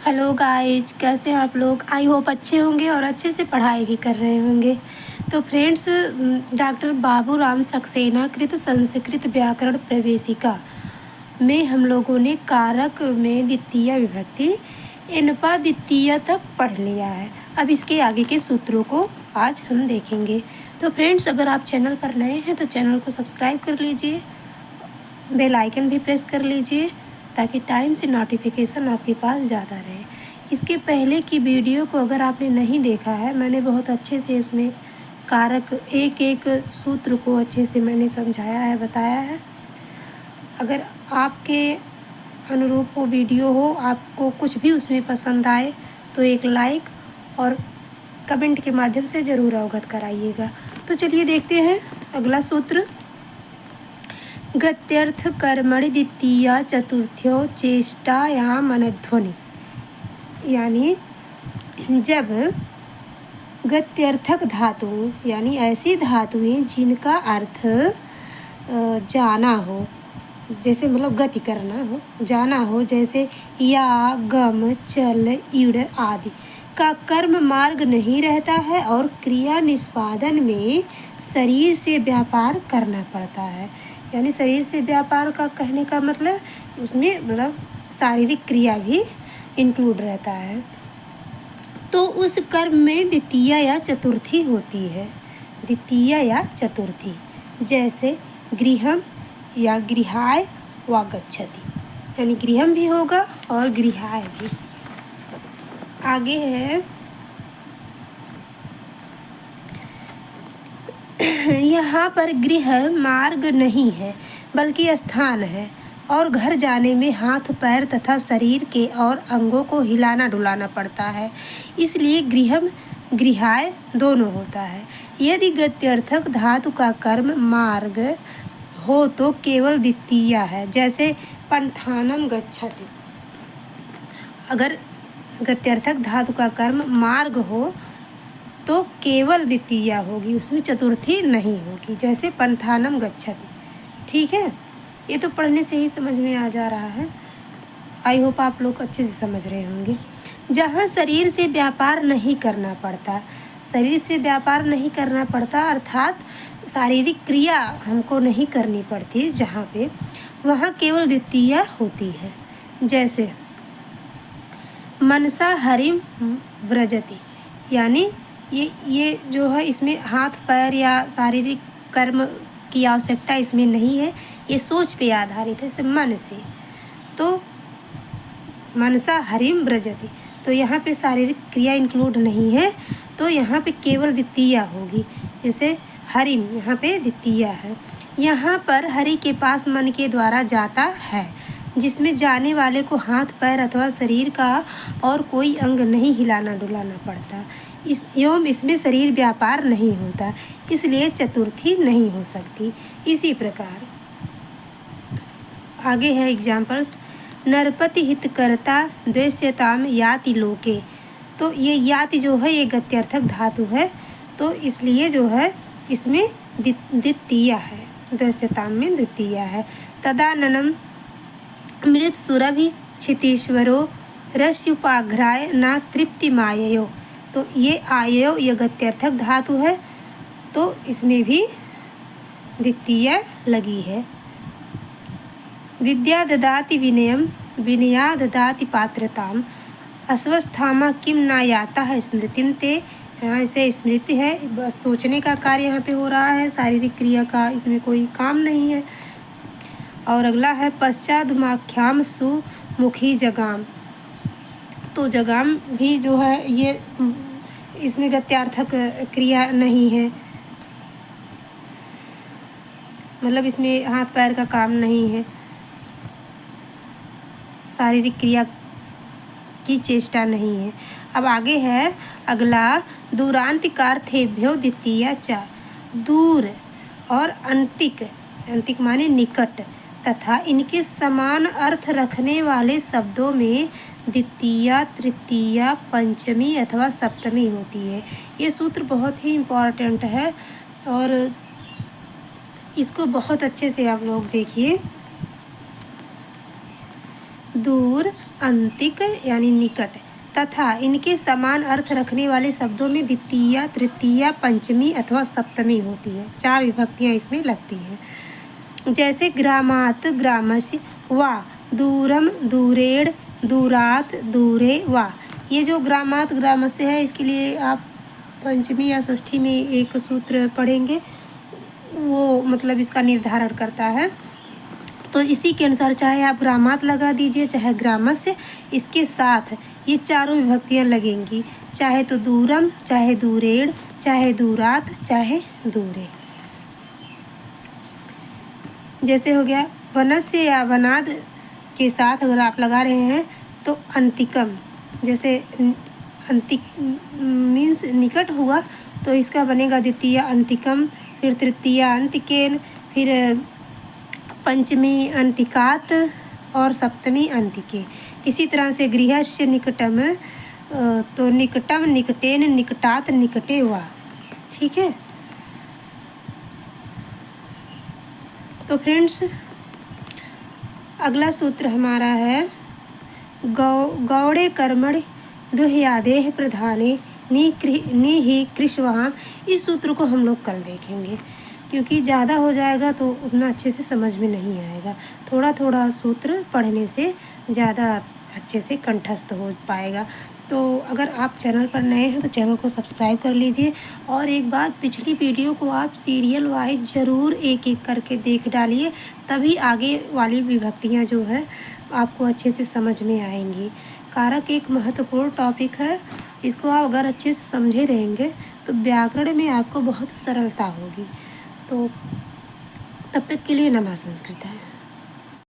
Hello guys, कैसे हैं आप लोग। आई होप अच्छे होंगे और अच्छे से पढ़ाई भी कर रहे होंगे। तो फ्रेंड्स, डॉक्टर बाबूराम सक्सेना कृत संस्कृत व्याकरण प्रवेशिका में हम लोगों ने कारक में द्वितीय विभक्ति इनपा द्वितीय तक पढ़ लिया है। अब इसके आगे के सूत्रों को आज हम देखेंगे। तो फ्रेंड्स, अगर आप चैनल पर नए हैं तो चैनल को सब्सक्राइब कर लीजिए, बेल आइकन भी प्रेस कर लीजिए ताकि टाइम से नोटिफिकेशन आपके पास ज़्यादा रहे। इसके पहले की वीडियो को अगर आपने नहीं देखा है, मैंने बहुत अच्छे से इसमें कारक एक एक सूत्र को अच्छे से मैंने समझाया है, बताया है। अगर आपके अनुरूप वो वीडियो हो, आपको कुछ भी उसमें पसंद आए तो एक लाइक और कमेंट के माध्यम से ज़रूर अवगत कराइएगा। तो चलिए देखते हैं अगला सूत्र। गत्यर्थ कर्मणि द्वितीया चतुर्थ्यो चेष्टायां मनध्वनि, यानी जब गत्यर्थक धातु यानी ऐसी धातुएं जिनका अर्थ जाना हो, जैसे मतलब गति करना हो, जाना हो, जैसे या, गम, चल, इड़ आदि का कर्म मार्ग नहीं रहता है और क्रिया निष्पादन में शरीर से व्यापार करना पड़ता है। यानी शरीर से व्यापार का कहने का मतलब उसमें मतलब शारीरिक क्रिया भी इंक्लूड रहता है। तो उस कर्म में द्वितीया या चतुर्थी होती है, द्वितीया या चतुर्थी, जैसे गृहम या गृहाय व गच्छति, यानी गृहम भी होगा और गृहाय भी। आगे है यहाँ पर गृह मार्ग नहीं है बल्कि स्थान है और घर जाने में हाथ पैर तथा शरीर के और अंगों को हिलाना डुलाना पड़ता है, इसलिए गृहम गृहाय दोनों होता है। यदि गत्यर्थक धातु का कर्म मार्ग हो तो केवल द्वितीया है, जैसे पंथानम गच्छति। अगर गत्यर्थक धातु का कर्म मार्ग हो तो केवल द्वितीया होगी, उसमें चतुर्थी नहीं होगी, जैसे पंथानम गच्छति। ठीक है, ये तो पढ़ने से ही समझ में आ जा रहा है। आई होप आप लोग अच्छे से समझ रहे होंगे। जहाँ शरीर से व्यापार नहीं करना पड़ता, शरीर से व्यापार नहीं करना पड़ता अर्थात शारीरिक क्रिया हमको नहीं करनी पड़ती, जहाँ पे वहाँ केवल द्वितीया होती है। जैसे मनसा हरिम व्रजति, यानी ये जो है इसमें हाथ पैर या शारीरिक कर्म की आवश्यकता इसमें नहीं है, ये सोच पे आधारित है, सिर्फ मन से। तो मनसा हरिम व्रजति, तो यहाँ पे शारीरिक क्रिया इंक्लूड नहीं है, तो यहाँ पे केवल द्वितीया होगी। जैसे हरिम, यहाँ पे द्वितीया है। यहाँ पर हरि के पास मन के द्वारा जाता है, जिसमें जाने वाले को हाथ पैर अथवा शरीर का और कोई अंग नहीं हिलाना डुलाना पड़ता, एवं इसमें शरीर व्यापार नहीं होता, इसलिए चतुर्थी नहीं हो सकती। इसी प्रकार आगे है एग्जाम्पल्स। नरपति हितकर्ता द्वेष्यताम याति लोके, तो ये याति जो है ये गत्यर्थक धातु है, तो इसलिए जो है इसमें द्वितीया है, द्वेष्यताम में द्वितीया है। तदाननम मृत सुरभि क्षितीश्वरो रस्युपाघ्राय न तृप्ति माययो, तो ये आययो ये गत्यर्थक धातु है, तो इसमें भी द्वितीया लगी है। विद्या ददाति विनयम विनया ददाति पात्रताम अस्वस्थामा किम ना याता है स्मृतिम ते, यहाँ से स्मृति है, बस सोचने का कार्य यहाँ पे हो रहा है, शारीरिक क्रिया का इसमें कोई काम नहीं है। और अगला है पश्चादुमाख्याम सुमुखी जगाम, तो जगाम भी जो है ये इसमें गत्यार्थक क्रिया नहीं है, मतलब इसमें हाथ पैर का काम नहीं है, शारीरिक क्रिया की चेष्टा नहीं है। अब आगे है अगला दूरांतिकार्थेभ्यो द्वितीया च, दूर और अंतिक, अंतिक माने निकट, तथा इनके समान अर्थ रखने वाले शब्दों में द्वितीया, तृतीया, पंचमी अथवा सप्तमी होती है। ये सूत्र बहुत ही इम्पॉर्टेंट है और इसको बहुत अच्छे से आप लोग देखिए। दूर, अंतिक यानी निकट तथा इनके समान अर्थ रखने वाले शब्दों में द्वितीया, तृतीया, पंचमी अथवा सप्तमी होती है। 4 विभक्तियाँ इसमें लगती हैं। जैसे ग्रामात, ग्रामस्य, वा, दूरम, दूरेड़, दूरात, दूरे, वा। ये जो ग्रामात ग्रामस्य है, इसके लिए आप पंचमी या षष्ठी में एक सूत्र पढ़ेंगे, वो मतलब इसका निर्धारण करता है। तो इसी के अनुसार चाहे आप ग्रामात लगा दीजिए चाहे ग्रामस्य, इसके साथ ये चारों विभक्तियाँ लगेंगी, चाहे तो दूरम, चाहे दूरेड़, चाहे दूरात, चाहे दूरे। जैसे हो गया वनस्य या वनाद के साथ अगर आप लगा रहे हैं तो अंतिकम, जैसे अंतिक मीन्स निकट हुआ तो इसका बनेगा द्वितीय अंतिकम, फिर तृतीय अंतिकेन, फिर पंचमी अंतिकात और सप्तमी अंतिके। इसी तरह से गृहस्य निकटम, तो निकटम, निकटेन, निकटात, निकटे, वा। ठीक है। तो फ्रेंड्स अगला सूत्र हमारा है गौड़े कर्मणि दुह्यादेह प्रधाने नि कृष्वाम। इस सूत्र को हम लोग कल देखेंगे, क्योंकि ज़्यादा हो जाएगा तो उतना अच्छे से समझ में नहीं आएगा। थोड़ा थोड़ा सूत्र पढ़ने से ज़्यादा अच्छे से कंठस्थ हो पाएगा। तो अगर आप चैनल पर नए हैं तो चैनल को सब्सक्राइब कर लीजिए। और एक बात, पिछली वीडियो को आप सीरियल वाइज ज़रूर एक एक करके देख डालिए, तभी आगे वाली विभक्तियाँ जो है आपको अच्छे से समझ में आएंगी। कारक एक महत्वपूर्ण टॉपिक है, इसको आप अगर अच्छे से समझे रहेंगे तो व्याकरण में आपको बहुत सरलता होगी। तो तब तक के लिए नमः संस्कृत है।